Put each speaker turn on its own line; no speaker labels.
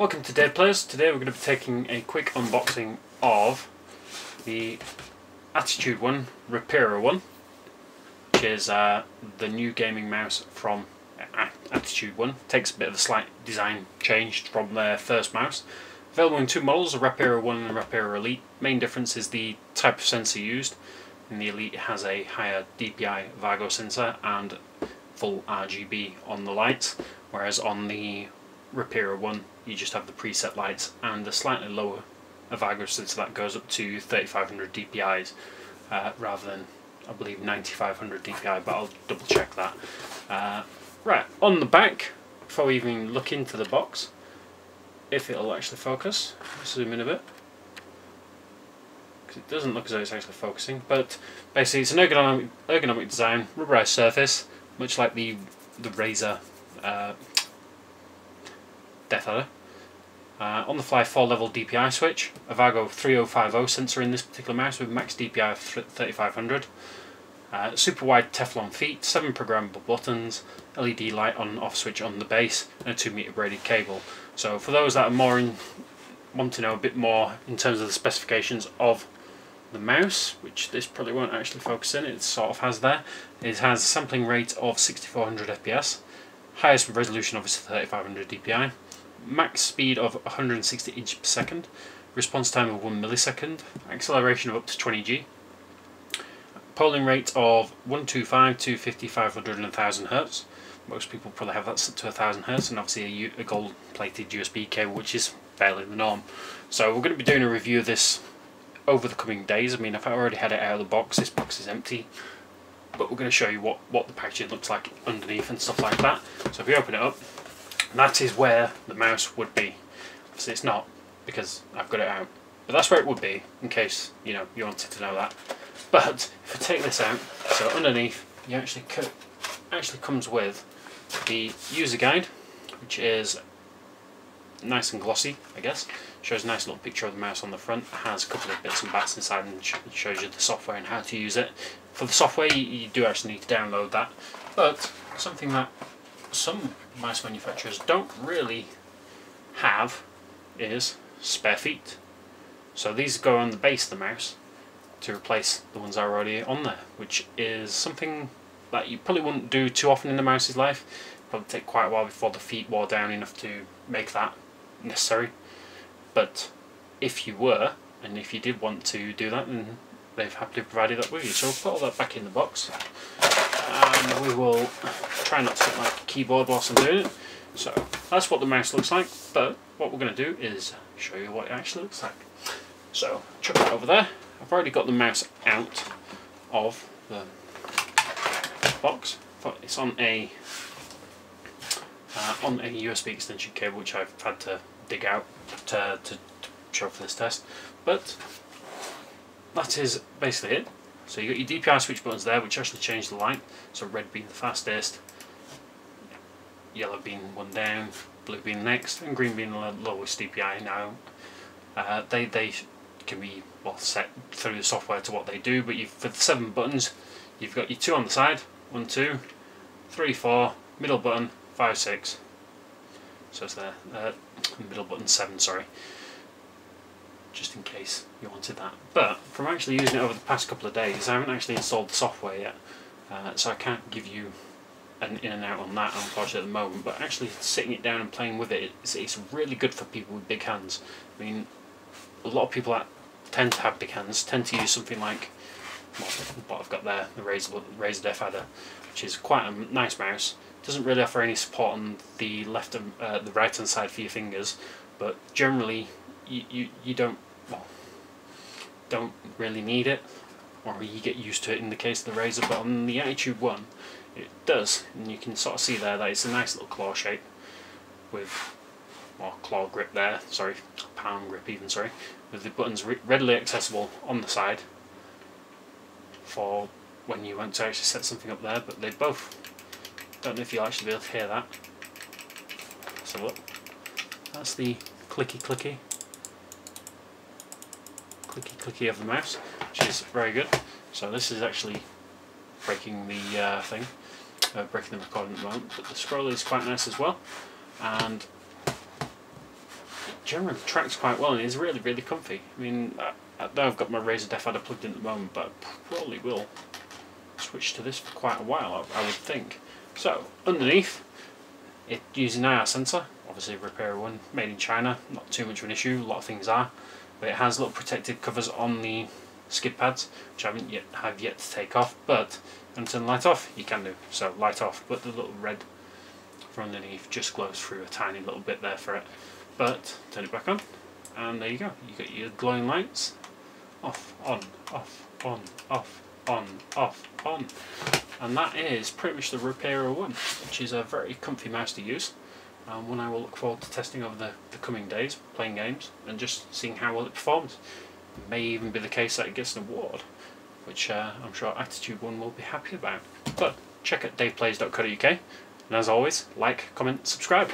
Welcome to Dead Players. Today we're going to be taking a quick unboxing of the Attitude One, Rapira One, which is the new gaming mouse from Attitude One. Takes a bit of a slight design change from their first mouse. Available in two models, a Rapira One and a Rapira Elite. Main difference is the type of sensor used. In the Elite it has a higher DPI Vago sensor and full RGB on the lights, whereas on the Rapira One you just have the preset lights and a slightly lower Vago sensor that goes up to 3500 DPIs rather than, I believe, 9500 DPI, but I'll double check that. Right, on the back, before we even look into the box, if it'll actually focus, let's zoom in a bit, because it doesn't look as though it's actually focusing, but basically it's an ergonomic design, rubberized surface, much like the Razer Death Adder. On the fly 4-level DPI switch, a Vago 3050 sensor in this particular mouse with max DPI of 3500. Super wide Teflon feet, 7 programmable buttons, LED light on and off switch on the base, and a 2-meter braided cable. So for those that are want to know a bit more in terms of the specifications of the mouse, which this probably won't actually focus in, it sort of has there. It has a sampling rate of 6400 FPS, highest resolution obviously 3500 DPI, max speed of 160 inches per second, response time of 1 millisecond, acceleration of up to 20G, polling rate of 125, 250, 500 and 1000 Hz. Most people probably have that set to 1000 Hz, and obviously a gold plated USB cable, which is fairly the norm. So we're going to be doing a review of this over the coming days. I mean, I've already had it out of the box, this box is empty, but we're going to show you what the packaging looks like underneath and stuff like that. So if you open it up, that is where the mouse would be. Obviously it's not, because I've got it out, but that's where it would be, in case you wanted to know that. But if I take this out, so underneath you actually comes with the user guide, which is nice and glossy, I guess. Shows a nice little picture of the mouse on the front. It has a couple of bits and bats inside and shows you the software and how to use it. For the software you do actually need to download that, but something that some mouse manufacturers don't really have is spare feet. So these go on the base of the mouse to replace the ones that are already on there, which is something that you probably wouldn't do too often in the mouse's life. Probably take quite a while before the feet wore down enough to make that necessary. But if you were, and if you did want to do that, then they've happily provided that with you. So we'll put all that back in the box, and we will try not to hit my keyboard whilst I'm doing it. So that's what the mouse looks like, but what we're going to do is show you what it actually looks like. So chuck that over there. I've already got the mouse out of the box, but it's on a USB extension cable, which I've had to dig out to show for this test. But that is basically it. So you got your DPI switch buttons there, which actually change the light. So red being the fastest, yellow being one down, blue being next, and green being the lowest DPI. Now they can be set through the software to what they do, but for the 7 buttons, you've got your 2 on the side, 1, 2, 3, 4, middle button, 5, 6. So it's there, middle button 7, sorry, just in case you wanted that. But from actually using it over the past couple of days, I haven't actually installed the software yet, so I can't give you an in and out on that, unfortunately, at the moment. But actually sitting it down and playing with it, it's really good for people with big hands. I mean, a lot of people that tend to have big hands tend to use something like what I've got there, the Razer Death Adder, which is quite a nice mouse. Doesn't really offer any support on the left and the right hand side for your fingers, but generally you don't really need it, or you get used to it in the case of the Razer. But on the Attitude One it does, and you can sort of see there that it's a nice little claw shape with claw grip there, sorry, palm grip even, sorry, with the buttons readily accessible on the side for when you want to actually set something up there. But they both, don't know if you'll actually be able to hear that. So look, that's the clicky of the mouse, which is very good. So this is actually breaking the breaking the recording at the moment, but the scroll is quite nice as well. And generally tracks quite well and is really, really comfy. I mean, I know I've got my Razer DefAdder plugged in at the moment, but I probably will switch to this for quite a while, I would think. So, underneath, it using IR sensor, obviously Rapira One, made in China, not too much of an issue, a lot of things are, but it has little protective covers on the skid pads, which I have yet to take off, but and turn the light off, you can do. So light off, but the little red from underneath just glows through a tiny little bit there for it. But turn it back on, and there you go. You got your glowing lights. Off, on, off, on, off, on, off, on. And that is pretty much the Rapira One, which is a very comfy mouse to use. One I will look forward to testing over the coming days, playing games, and just seeing how well it performs. It may even be the case that it gets an award, which I'm sure Attitude One will be happy about. But check out daveplays.co.uk, and as always, like, comment, subscribe.